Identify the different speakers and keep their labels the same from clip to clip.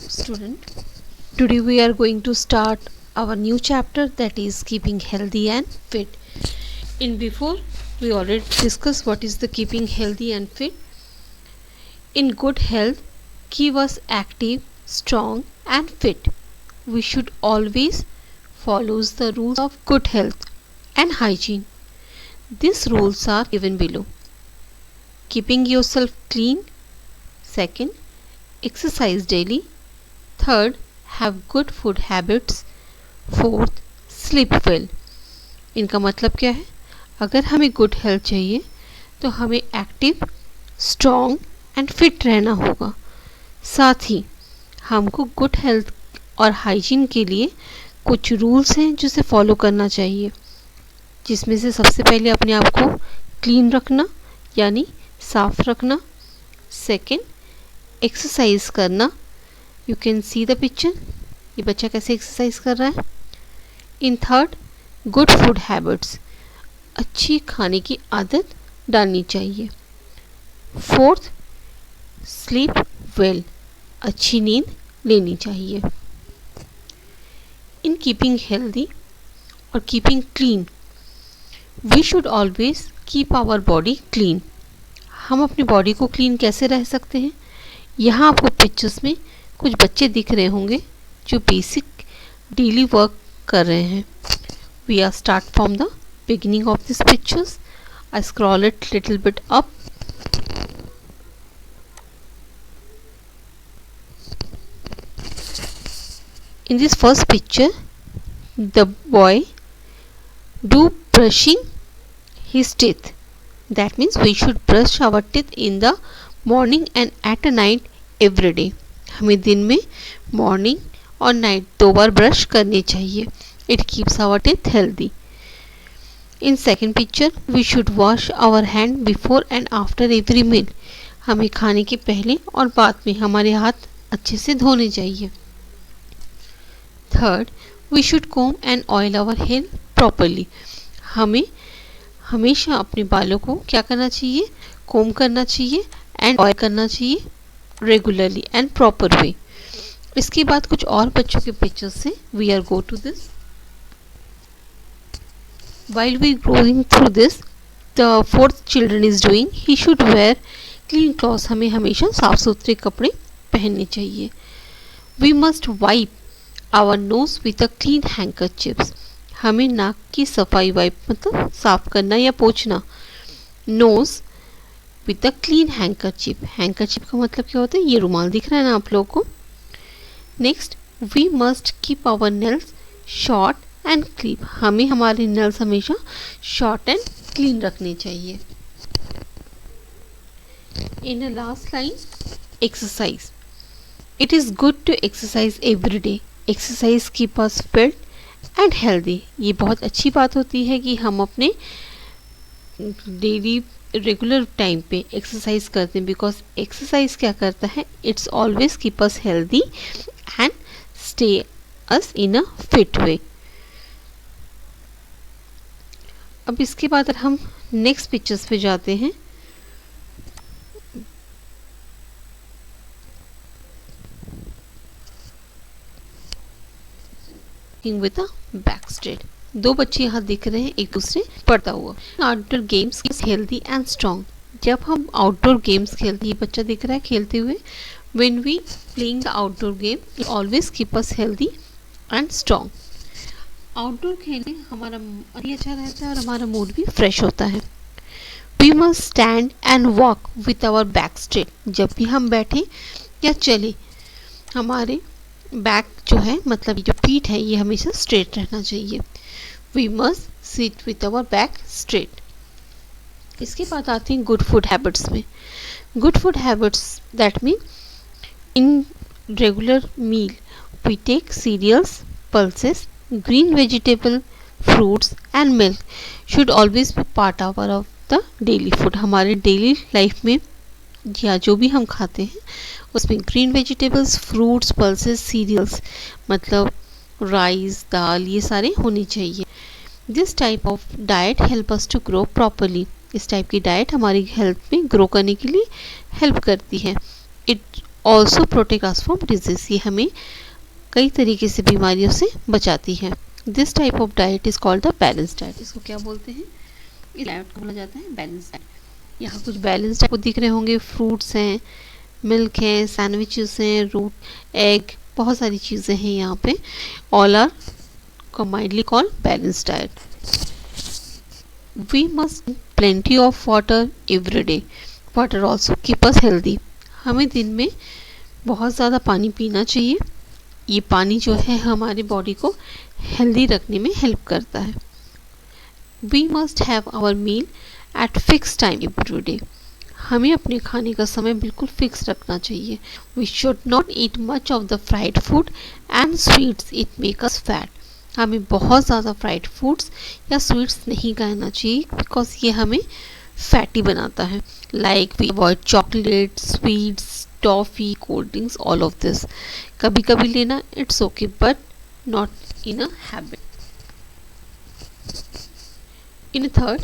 Speaker 1: student. Today we are going to start our new chapter, that is keeping healthy and fit. In before we already discussed what is the keeping healthy and fit. In good health, keep us active, strong and fit. We should always follow the rules of good health and hygiene. These rules are given below. Keeping yourself clean. Second, exercise daily. Third, have good food habits. Fourth, sleep well. इनका मतलब क्या है? अगर हमें good health चाहिए तो हमें active, strong and fit रहना होगा. साथ ही हमको गुड हेल्थ और हाइजीन के लिए कुछ रूल्स हैं जिसे फॉलो करना चाहिए, जिसमें से सबसे पहले अपने आप को क्लीन रखना यानी साफ रखना. सेकंड, एक्सरसाइज करना. You can see the picture, ये बच्चा कैसे एक्सरसाइज कर रहा है. In third, good food habits, अच्छी खाने की आदत डालनी चाहिए. फोर्थ, स्लीप वेल, अच्छी नींद लेनी चाहिए. इन कीपिंग हेल्दी और keeping clean, we should always keep our body clean. हम अपनी बॉडी को क्लीन कैसे रह सकते हैं? यहाँ आपको पिक्चर्स में कुछ बच्चे दिख रहे होंगे जो बेसिक डेली वर्क कर रहे हैं. We are start from the beginning of this pictures. I scroll it little bit up. In this first picture, the boy do brushing his teeth. That means we should brush our teeth in the morning and at night every day. हमें दिन में morning और night 2 बार brush करनी चाहिए. It keeps our teeth healthy. In second picture, we should wash our hand before and after every meal. हमें खाने के पहले और बाद में हमारे हाथ अच्छे से धोने चाहिए. Third, we should comb and oil our hair properly. हमें हमेशा अपने बालों को क्या करना चाहिए? कोम करना चाहिए एंड ऑयल करना चाहिए रेगुलरली एंड प्रॉपर वे. इसके बाद कुछ और बच्चों के पिक्चर्स से we are go to this. While we going through this, the fourth children is doing, he should wear clean clothes. हमें हमेशा साफ सुथरे कपड़े पहनने चाहिए. We must wipe our nose with a clean handkerchiefs. हमें नाक की सफाई वाइप मतलब साफ करना या पोंछना. Nose with a clean handkerchief. Handkerchief का मतलब क्या होता है? ये रुमाल दिख रहा है ना आप लोगों को. Next, we must keep our nails short and clean. हमें हमारे नेल्स हमेशा शॉर्ट एंड क्लीन रखने चाहिए. In a last line, exercise. It is good to exercise every day. Exercise keep us fit and healthy. ये बहुत अच्छी बात होती है कि हम अपने डेली रेगुलर टाइम पे एक्सरसाइज करते हैं, बिकॉज एक्सरसाइज क्या करता है? It's always keep us healthy and stay us in a fit वे. अब इसके बाद हम नेक्स्ट पिक्चर्स पे जाते हैं. With a back straight. 2 बच्चे यहाँ दिख रहे हैं एक दूसरे पढ़ता हुआ. Outdoor games is healthy and strong. जब हम आउटडोर गेम्स खेलते हैं, ये बच्चा दिख रहा है खेलते हुए. When we playing the outdoor game, it always keep us healthy and strong. Outdoor खेलने हमारा भी अच्छा रहता है और हमारा मूड भी फ्रेश होता है. We must stand and walk with our back straight. जब भी हम बैठे या चले, हमारे बैक जो है मतलब जो पीठ है ये हमेशा स्ट्रेट रहना चाहिए. We must sit with our back straight. इसके बाद आते हैं गुड फूड हैबिट्स में. Good food habits that mean in regular meal we take cereals, pulses, green vegetable, fruits and milk should always be part of the daily food. हमारे daily life में या जो भी हम खाते हैं उसमें green vegetables, fruits, pulses, cereals मतलब राइस, दाल, ये सारे होने चाहिए. This type of diet help us to grow properly. इस टाइप की डाइट हमारी हेल्थ में ग्रो करने के लिए हेल्प करती है. It also protect us from disease, ये हमें कई तरीके से बीमारियों से बचाती है। This type of diet is called the balance diet. इसको क्या बोलते हैं? इस डाइट को बोला जाता है बैलेंस डाइट। यहाँ कुछ बैलेंस डाइट को दिख रहे होंगे, फ्रूट्स हैं, मिल्क है, सैंडविचेस हैं, रूट, एग, बहुत सारी चीज़ें हैं यहाँ पे। All are combinedly called balanced diet. We must drink plenty of water every day. Water also keep us healthy. हमें दिन में बहुत ज़्यादा पानी पीना चाहिए। ये पानी जो है हमारी बॉडी को हेल्दी रखने में हेल्प करता है। We must have our meal at fixed time every day. हमें अपने खाने का समय बिल्कुल फिक्स रखना चाहिए। We should not eat much of the fried food and sweets. It make us fat. हमें बहुत ज़्यादा फ्राइड फूड्स या स्वीट्स नहीं खाना चाहिए बिकॉज ये हमें फैटी बनाता है। Like we avoid chocolate, sweets, toffee, cold drinks, all of this. कभी कभी लेना it's okay but not in a habit. In third,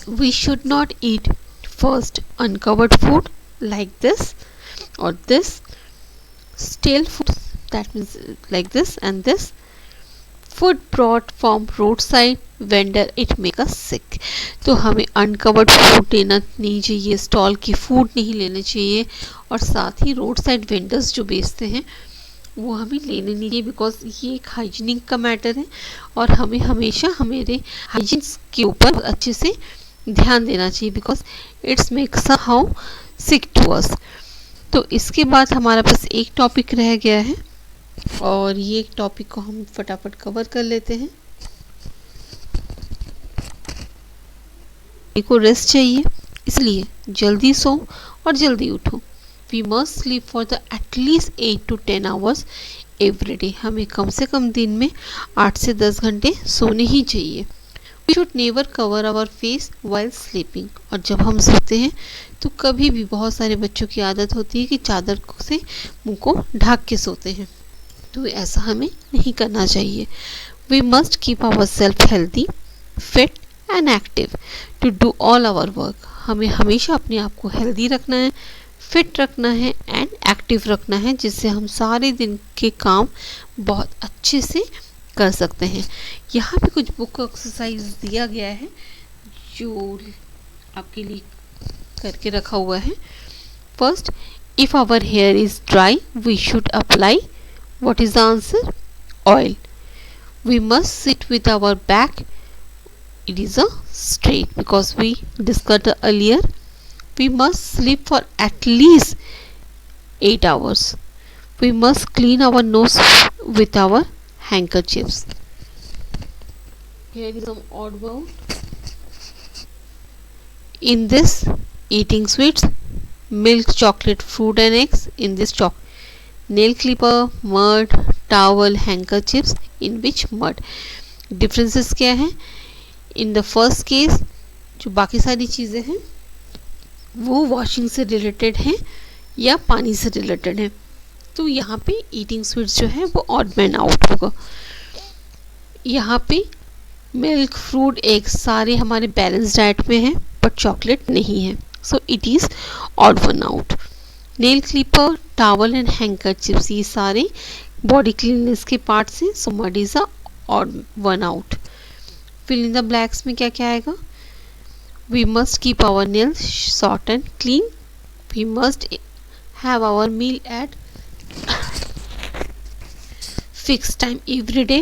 Speaker 1: we should not eat first uncovered food like this और this, stale food that means like this and this, food brought from road side vendor, it make us sick. तो हमें uncovered food लेना नहीं चाहिए, stall की food नहीं लेना चाहिए और साथ ही रोड साइड वेंडर्स जो बेचते हैं वो हमें लेने नहीं चाहिए बिकॉज ये एक हाइजीनिक का मैटर है और हमें हमेशा हमारे हाइजीन के ऊपर अच्छे से ध्यान देना चाहिए because it's makes how sick to us. तो इसके बाद हमारा पास एक टॉपिक रह गया है और ये टॉपिक को हम फटाफट कवर कर लेते हैं। को रेस्ट चाहिए इसलिए जल्दी सो और जल्दी उठो। We must sleep for the at least 8 to 10 hours every day. हमें कम से कम दिन में 8 से 10 घंटे सोने ही चाहिए। We should never cover our face while sleeping. और जब हम सोते हैं तो कभी भी, बहुत सारे बच्चों की आदत होती है कि चादर से मुंह को ढक के सोते हैं, तो ऐसा हमें नहीं करना चाहिए। We must keep our self healthy, fit and active to do all our work. हमें हमेशा अपने आप को हेल्दी रखना है, फिट रखना है एंड एक्टिव रखना है जिससे हम सारे दिन के काम बहुत अच्छे से कर सकते हैं। यहाँ पे कुछ बुक एक्सरसाइज दिया गया है जो आपके लिए करके रखा हुआ है। First, if our hair is dry we should apply, what is the answer? Oil. We must sit with our back, it is a straight because we discussed earlier. We must sleep for at least 8 hours. We must clean our nose with our handkerchiefs. Here is some odd word. In this, eating sweets, milk, chocolate, fruit and eggs. In this, nail clipper, mud, towel, handkerchiefs, in which mud. Differences क्या हैं? In the first case जो बाकी सारी चीज़ें हैं वो washing से related हैं या पानी से रिलेटेड हैं, तो यहाँ पे ईटिंग स्वीट्स जो है वो ऑड मैन आउट होगा। यहाँ पे मिल्क, फ्रूट, एग्स सारे हमारे बैलेंस डाइट में हैं बट चॉकलेट नहीं है, so it is odd one out. Nail clipper, towel and handkerchiefs ये सारे बॉडी क्लीननेस के पार्ट्स हैं, so mud is a odd one out. Fill in the blanks में क्या क्या आएगा? We must keep our nails short and clean, we must have our meal at fix time every day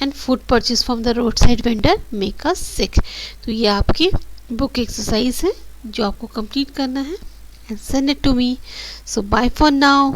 Speaker 1: and food purchase from the road side vendor make us sick. तो ये आपकी book exercise है जो आपको complete करना है and send it to me. So bye for now.